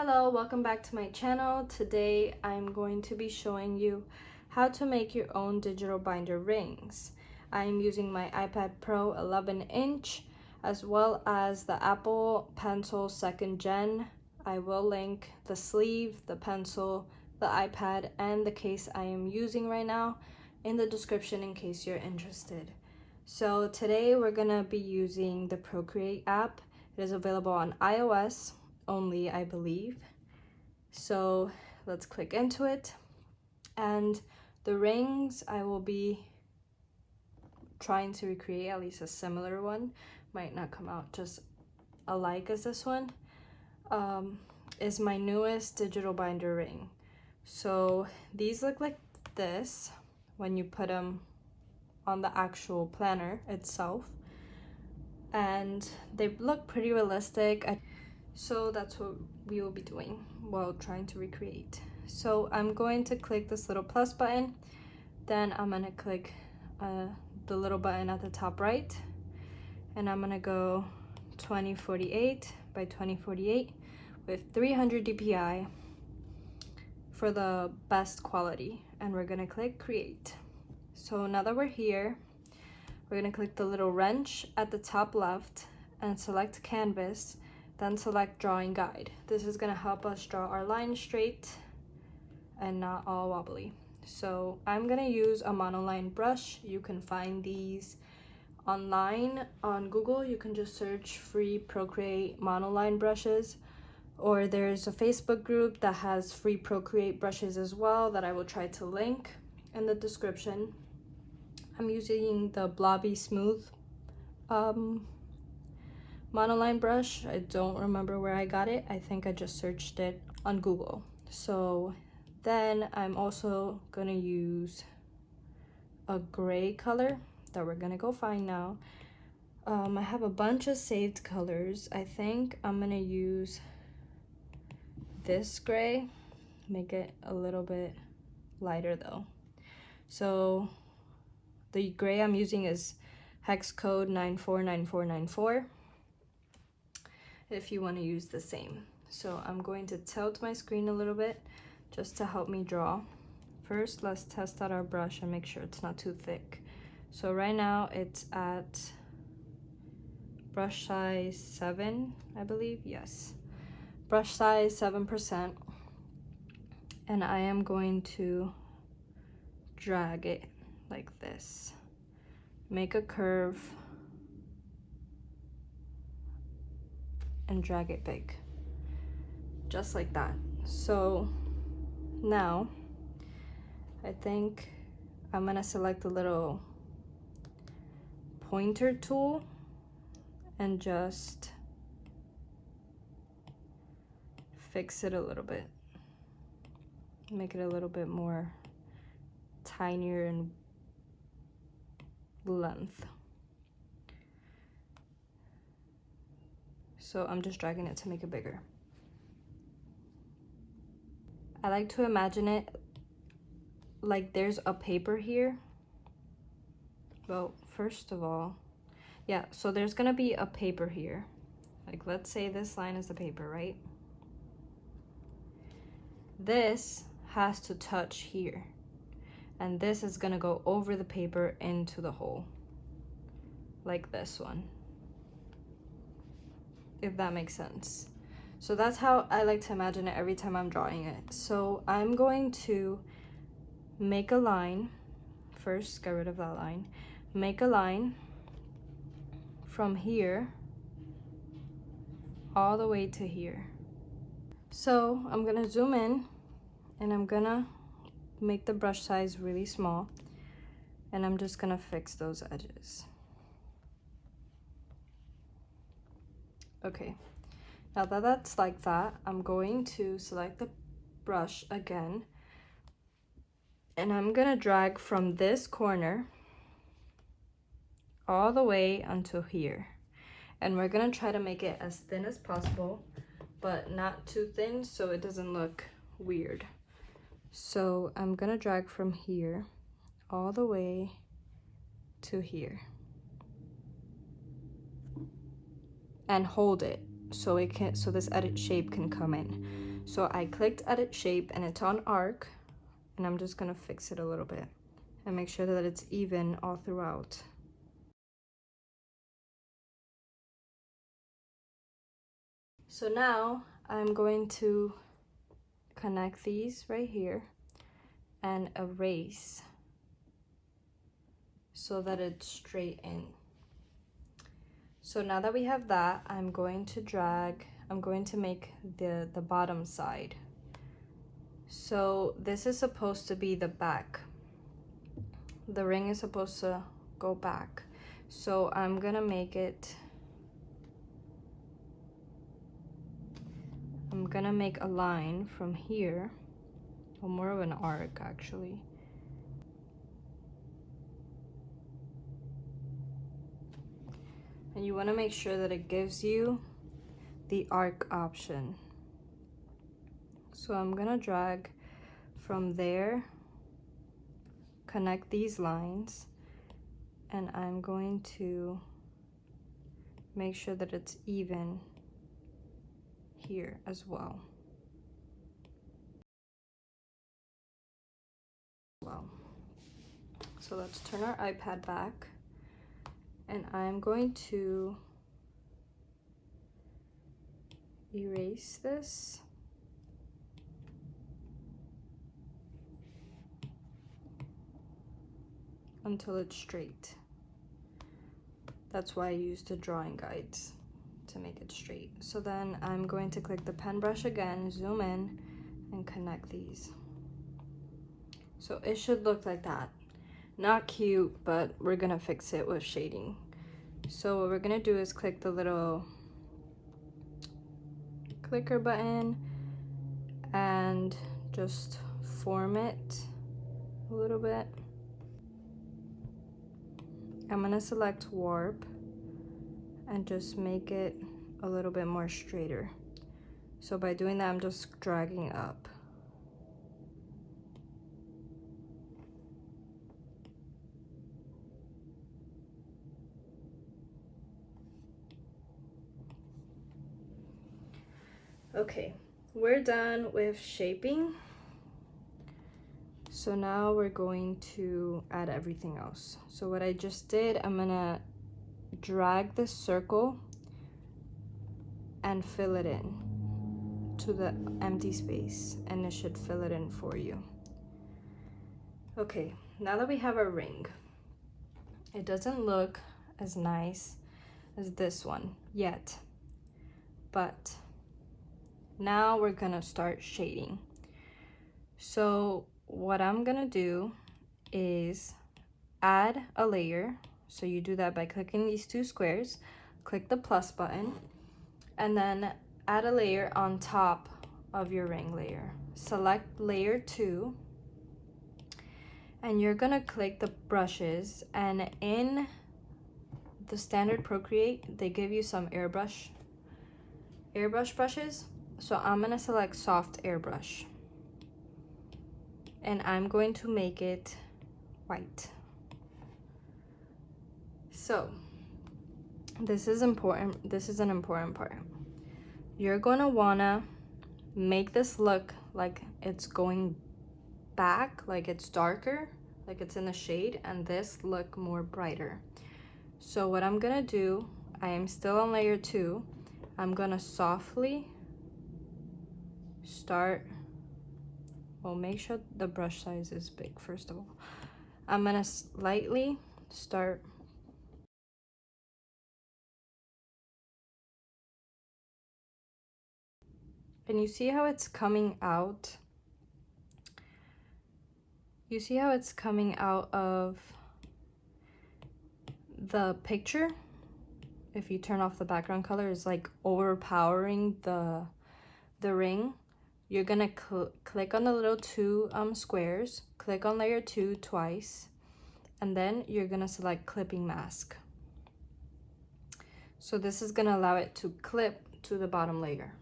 Hello, welcome back to my channel. Today I'm going to be showing you how to make your own digital binder rings. I'm using my iPad Pro 11-inch as well as the Apple Pencil 2nd Gen. I will link the sleeve, the pencil, the iPad, and the case I am using right now in the description in case you're interested. So today we're gonna be using the Procreate app. It is available on iOS only, I believe. So let's click into it. And the rings I will be trying to recreate, at least a similar one, might not come out just alike as this one, is my newest digital binder ring. So these look like this when you put them on the actual planner itself, and they look pretty realistic. So that's what we will be doing while trying to recreate. So I'm going to click this little plus button, then I'm gonna click the little button at the top right, and I'm gonna go 2048 by 2048 with 300 dpi for the best quality, and we're gonna click create. So now that we're here, we're gonna click the little wrench at the top left and select canvas, then select drawing guide. This is gonna help us draw our line straight and not all wobbly. So I'm gonna use a monoline brush. You can find these online on Google. You can just search free Procreate monoline brushes, or there's a Facebook group that has free Procreate brushes as well that I will try to link in the description. I'm using the Blobby Smooth monoline brush. I don't remember where I got it. I think I just searched it on Google. So then I'm also gonna use a gray color that we're gonna go find now. I have a bunch of saved colors. I think I'm gonna use this gray, make it a little bit lighter though. So the gray I'm using is hex code 949494 if you want to use the same. So I'm going to tilt my screen a little bit just to help me draw. First, let's test out our brush and make sure it's not too thick. So right now it's at brush size 7, I believe. Yes, brush size 7%, and I am going to drag it like this, make a curve and drag it big, just like that. So now I think I'm gonna select the little pointer tool and just fix it a little bit, make it a little bit more tinier in length. So I'm just dragging it to make it bigger. I like to imagine it like there's a paper here. Well, first of all, yeah, so there's gonna be a paper here. Like, let's say this line is the paper, right? This has to touch here, and this is gonna go over the paper into the hole, like this one, if that makes sense. So that's how I like to imagine it every time I'm drawing it. So I'm going to make a line. First, get rid of that line. Make a line from here all the way to here. So I'm gonna zoom in and I'm gonna make the brush size really small, and I'm just gonna fix those edges. Okay, now that that's like that, I'm going to select the brush again, and I'm gonna drag from this corner all the way until here. And we're gonna try to make it as thin as possible, but not too thin so it doesn't look weird. So I'm gonna drag from here all the way to here and hold it so it can, so this edit shape can come in. So I clicked edit shape and it's on arc, and I'm just gonna fix it a little bit and make sure that it's even all throughout. So now I'm going to connect these right here and erase so that it's straight in. So now that we have that, I'm going to make the bottom side. So this is supposed to be the back. The ring is supposed to go back. So I'm gonna make a line from here, or more of an arc actually. And you want to make sure that it gives you the arc option. So I'm gonna drag from there, connect these lines, and I'm going to make sure that it's even here as well. So let's turn our iPad back, and I'm going to erase this. Until it's straight. That's why I use the drawing guides, to make it straight. So then I'm going to click the pen brush again, zoom in, and connect these. So it should look like that. Not cute, but we're gonna fix it with shading. So what we're gonna do is click the little clicker button and just form it a little bit. I'm gonna select warp and just make it a little bit more straighter. So by doing that, I'm just dragging up. Okay, we're done with shaping. So now we're going to add everything else. So what I just did, I'm gonna drag this circle and fill it in to the empty space, and it should fill it in for you. Okay, now that we have our ring, it doesn't look as nice as this one yet, but now we're gonna start shading. So what I'm gonna do is add a layer. So you do that by clicking these two squares, click the plus button, and then add a layer on top of your ring layer. Select layer 2, and you're gonna click the brushes, and in the standard Procreate, they give you some airbrush brushes. So I'm gonna select soft airbrush, and I'm going to make it white. So this is important. This is an important part. You're gonna wanna make this look like it's going back, like it's darker, like it's in the shade, and this look more brighter. So what I'm gonna do, I am still on layer 2. I'm gonna softly start, well, make sure the brush size is big first of all. I'm gonna lightly start and you see how it's coming out? You see how it's coming out of the picture? If you turn off the background color, it's like overpowering the ring. You're gonna click on the little two squares, click on layer 2 twice, and then you're gonna select clipping mask. So this is gonna allow it to clip to the bottom layer.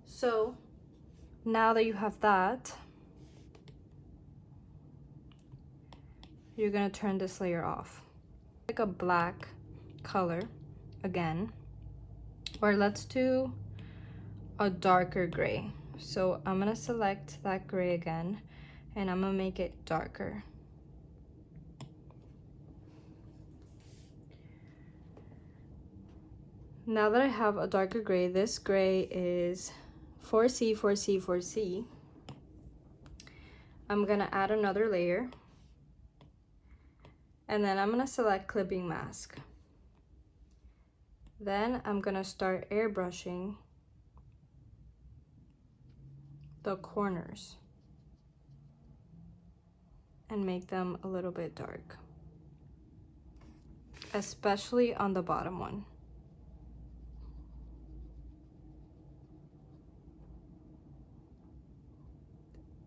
So now that you have that, you're gonna turn this layer off. Pick a black color again, or let's do a darker gray. So I'm gonna select that gray again, and I'm gonna make it darker. Now that I have a darker gray, this gray is 4C, 4C, 4C. I'm gonna add another layer, and then I'm gonna select clipping mask. Then I'm gonna start airbrushing the corners and make them a little bit dark, especially on the bottom one.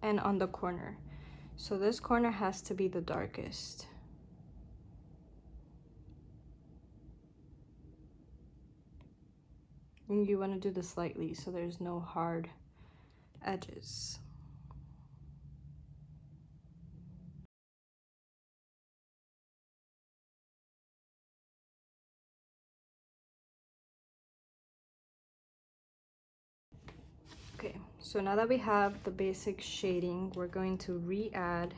And on the corner. So this corner has to be the darkest. And you want to do this lightly so there's no hard edges. Okay, so now that we have the basic shading, we're going to re-add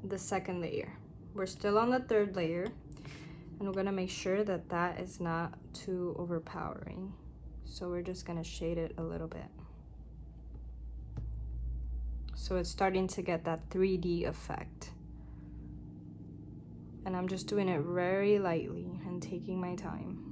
the second layer. We're still on the third layer, and we're gonna make sure that that is not too overpowering. So we're just gonna shade it a little bit. So it's starting to get that 3D effect. And I'm just doing it very lightly and taking my time.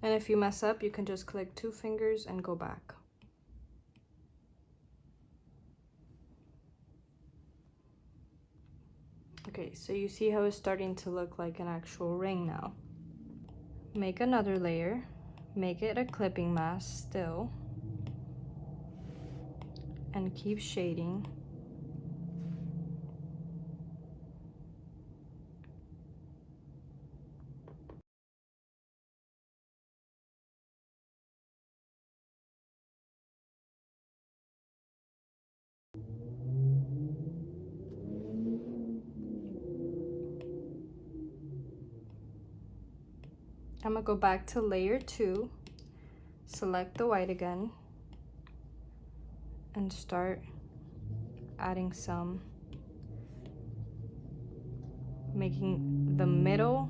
And if you mess up, you can just click 2 fingers and go back. Okay, so you see how it's starting to look like an actual ring now. Make another layer, make it a clipping mask still, and keep shading. I'm gonna go back to layer 2, select the white again, and start adding some, making the middle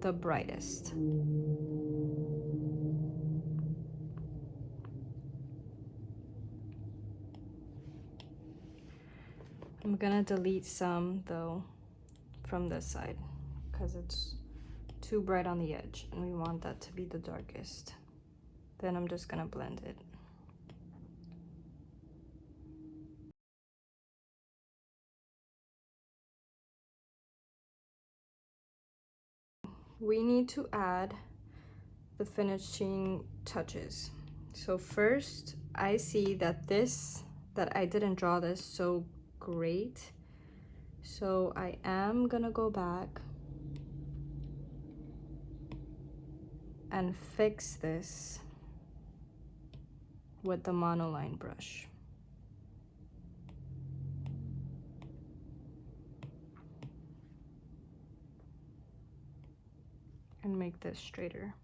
the brightest. I'm gonna delete some though from this side because it's too bright on the edge and we want that to be the darkest. Then I'm just gonna blend it. We need to add the finishing touches. So first, I see that I didn't draw this so great. So I am gonna go back and fix this with the monoline brush. And make this straighter.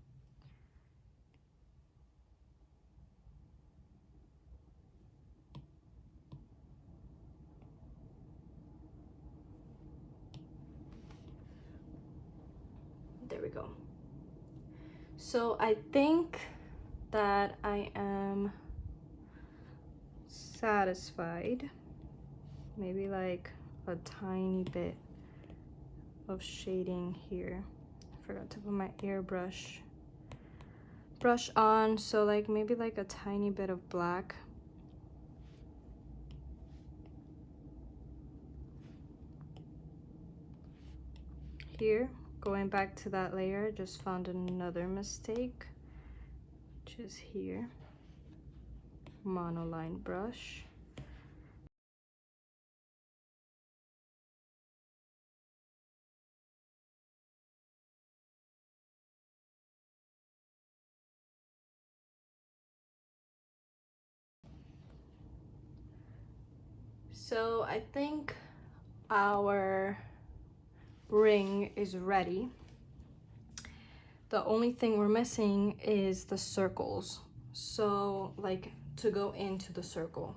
There we go. So I think that I am satisfied. Maybe like a tiny bit of shading here. I forgot to put my airbrush on, so like maybe like a tiny bit of black. Here, going back to that layer, just found another mistake, which is here. Monoline brush. So I think our ring is ready. The only thing we're missing is the circles, so like to go into the circle.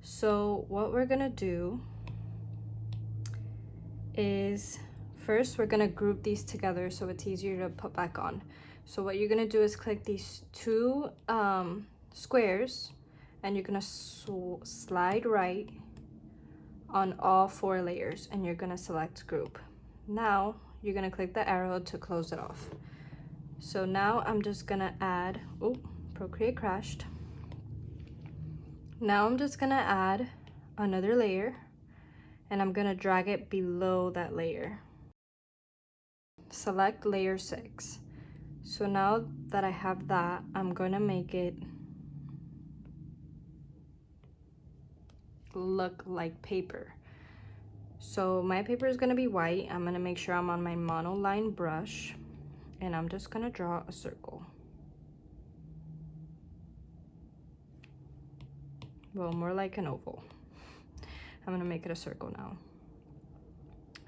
So what we're gonna do is first we're gonna group these together so it's easier to put back on. So what you're gonna do is click these two squares, and you're gonna slide right on all 4 layers, and you're gonna select group. Now you're gonna click the arrow to close it off. So now I'm just gonna add, oh, Procreate crashed. Now I'm just gonna add another layer, and I'm gonna drag it below that layer. Select layer 6. So now that I have that, I'm gonna make it look like paper. So my paper is gonna be white. I'm gonna make sure I'm on my monoline brush, and I'm just gonna draw a circle. Well, more like an oval. I'm gonna make it a circle now.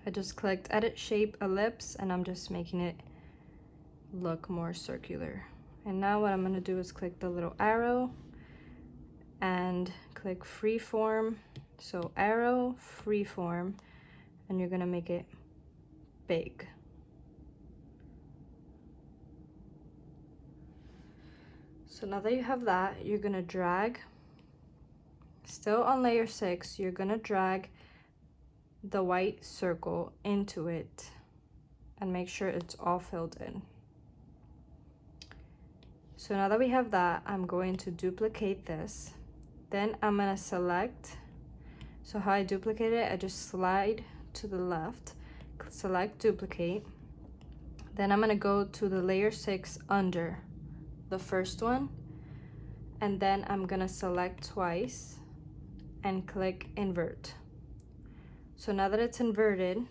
I just clicked edit shape ellipse, and I'm just making it look more circular. And now what I'm gonna do is click the little arrow and click freeform. So arrow, freeform, and you're gonna make it big. So now that you have that, you're gonna drag, still on layer 6, you're gonna drag the white circle into it and make sure it's all filled in. So now that we have that, I'm going to duplicate this. Then I'm gonna select, so how I duplicate it, I just slide to the left, select duplicate. Then I'm gonna go to the layer 6 under the first one, and then I'm gonna select twice and click invert. So now that it's inverted,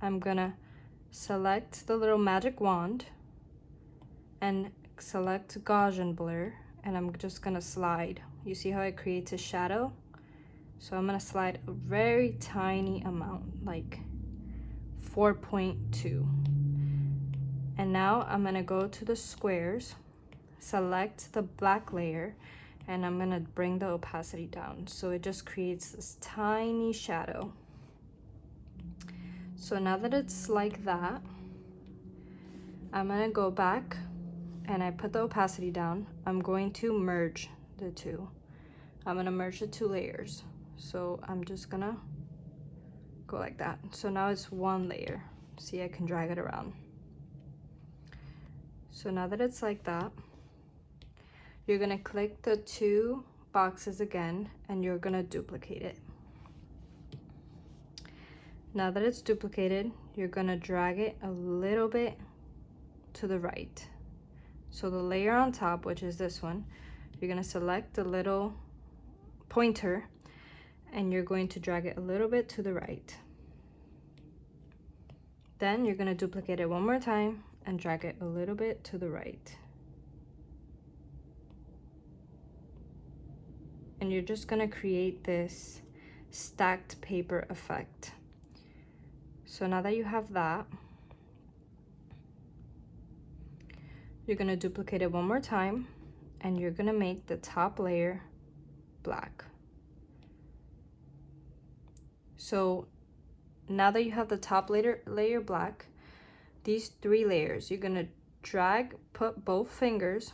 I'm gonna select the little magic wand and select Gaussian blur, and I'm just gonna slide. You see how it creates a shadow? So I'm gonna slide a very tiny amount, like 4.2. And now I'm gonna go to the squares, select the black layer, and I'm gonna bring the opacity down so it just creates this tiny shadow. So now that it's like that, I'm gonna go back and I put the opacity down. I'm going to merge the two. I'm gonna merge the 2 layers. So I'm just gonna go like that. So now it's 1 layer. See, I can drag it around. So now that it's like that, you're gonna click the 2 boxes again, and you're gonna duplicate it. Now that it's duplicated, you're gonna drag it a little bit to the right. So the layer on top, which is this one, you're gonna select the little pointer, and you're going to drag it a little bit to the right. Then you're gonna duplicate it 1 more time and drag it a little bit to the right. And you're just gonna create this stacked paper effect. So now that you have that, you're gonna duplicate it 1 more time, and you're gonna make the top layer black. So now that you have the top layer black, these 3 layers, you're gonna drag, put both fingers,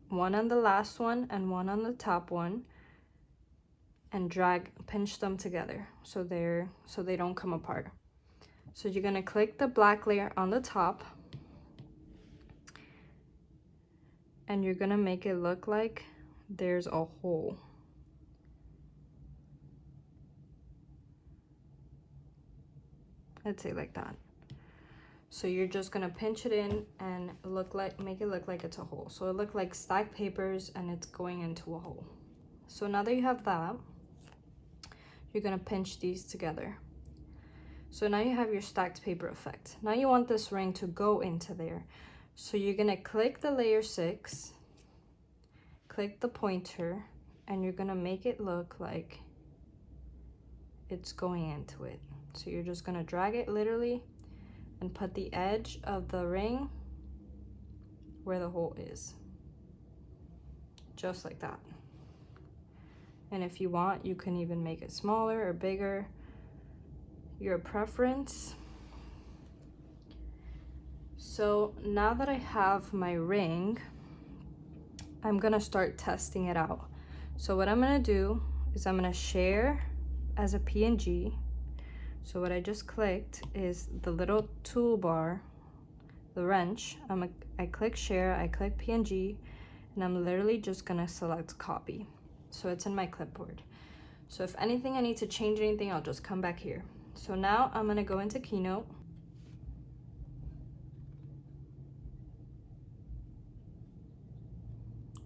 one on the last one and one on the top one, and drag, pinch them together so they don't come apart. So you're gonna click the black layer on the top, and you're gonna make it look like there's a hole. Let's say like that. So you're just gonna pinch it in and make it look like it's a hole. So it look like stacked papers and it's going into a hole. So now that you have that, you're gonna pinch these together. So now you have your stacked paper effect. Now you want this ring to go into there. So you're gonna click the layer 6, click the pointer, and you're gonna make it look like it's going into it. So you're just gonna drag it literally and put the edge of the ring where the hole is, just like that. And if you want, you can even make it smaller or bigger, your preference. So now that I have my ring, I'm gonna start testing it out. So what I'm gonna do is I'm gonna share as a PNG. So what I just clicked is the little toolbar, the wrench. I click share, I click PNG, and I'm literally just gonna select copy. So it's in my clipboard. So if anything, I need to change anything, I'll just come back here. So now I'm gonna go into Keynote.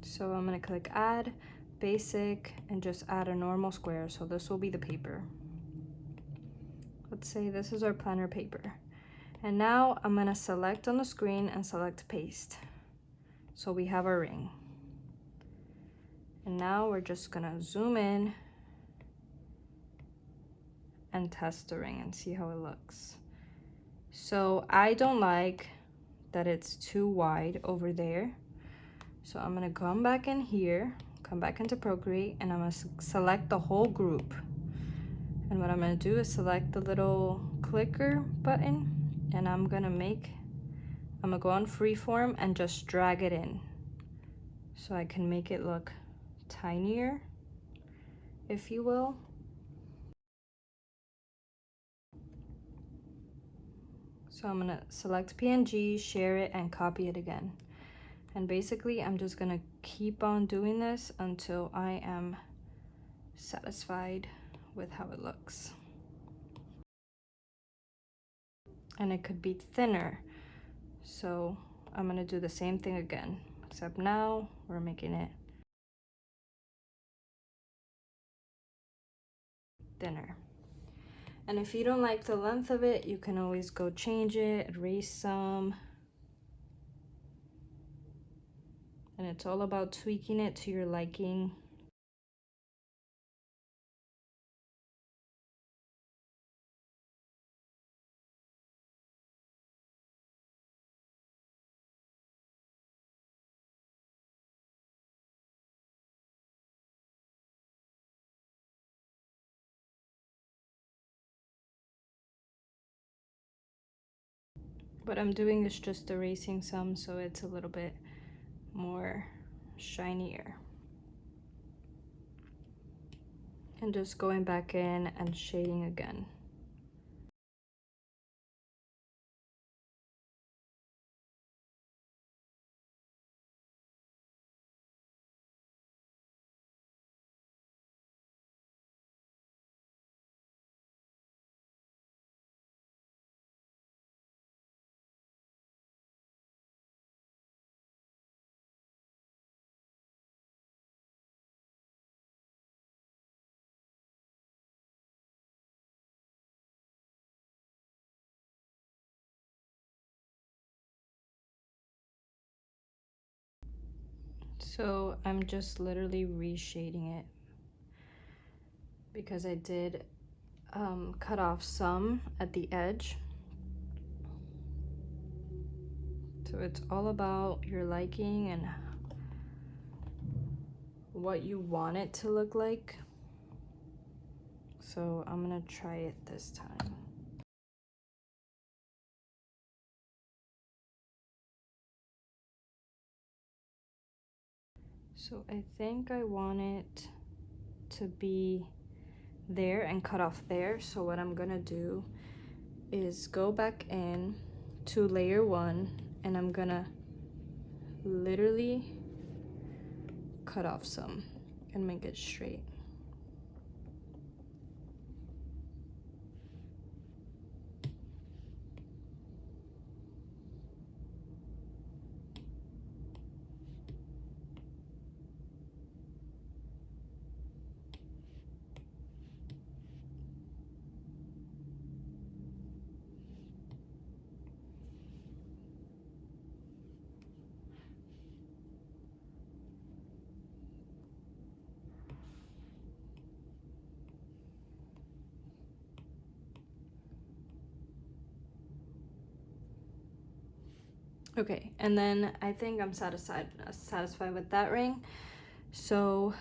So I'm gonna click add, basic, and just add a normal square. So this will be the paper. Let's say this is our planner paper. And now I'm gonna select on the screen and select paste. So we have our ring. And now we're just gonna zoom in and test the ring and see how it looks. So I don't like that it's too wide over there. So I'm gonna come back in here, come back into Procreate, and I'm gonna select the whole group. And what I'm gonna do is select the little clicker button, and I'm gonna go on freeform and just drag it in. So I can make it look tinier, if you will. So I'm gonna select PNG, share it, and copy it again. And basically, I'm just gonna keep on doing this until I am satisfied with how it looks. And it could be thinner. So I'm gonna do the same thing again, except now we're making it thinner. And if you don't like the length of it, you can always go change it, erase some. And it's all about tweaking it to your liking. What I'm doing is just erasing some so it's a little bit more shinier. And just going back in and shading again. So I'm just literally reshading it because I did cut off some at the edge. So it's all about your liking and what you want it to look like. So I'm gonna try it this time. So I think I want it to be there and cut off there. So what I'm gonna do is go back in to layer 1 and I'm gonna literally cut off some and make it straight. Okay, and then I think I'm satisfied with that ring. So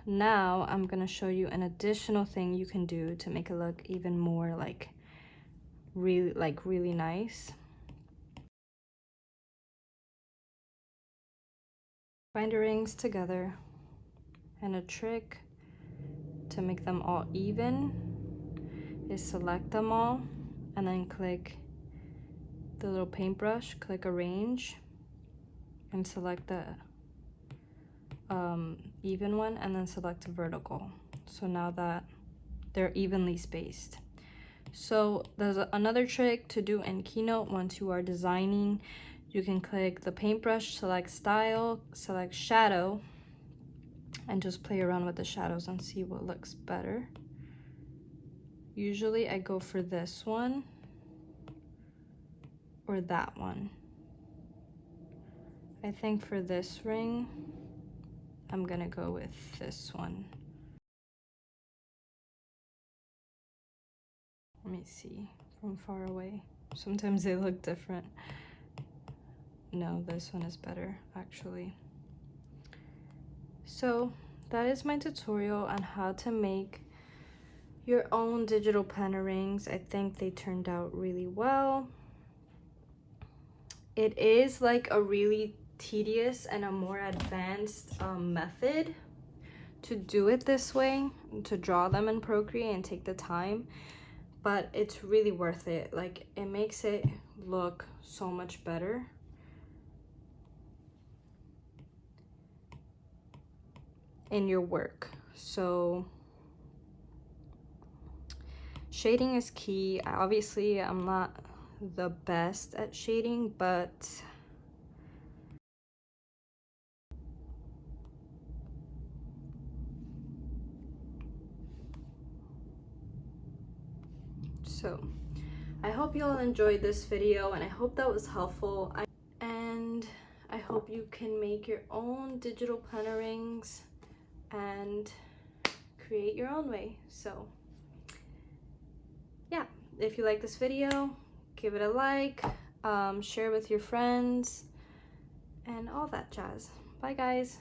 now I'm gonna show you an additional thing you can do to make it look even more like really nice. Binder rings together, and a trick to make them all even is select them all and then click the little paintbrush, click arrange, and select the even one, and then select vertical. So now that they're evenly spaced. So there's another trick to do in Keynote. Once you are designing, you can click the paintbrush, select style, select shadow, and just play around with the shadows and see what looks better. Usually I go for this one or that one. I think for this ring, I'm gonna go with this one. Let me see from far away. Sometimes they look different. No, this one is better actually. So that is my tutorial on how to make your own digital planner rings. I think they turned out really well. It is like a really tedious and a more advanced method to do it this way, to draw them in Procreate and take the time, but it's really worth it. Like, it makes it look so much better. In your work. So shading is key. Obviously I'm not the best at shading, but so I hope you all enjoyed this video, and I hope that was helpful. And I hope you can make your own digital planner rings and create your own way. So yeah, if you like this video, give it a like, share with your friends, and all that jazz. Bye guys.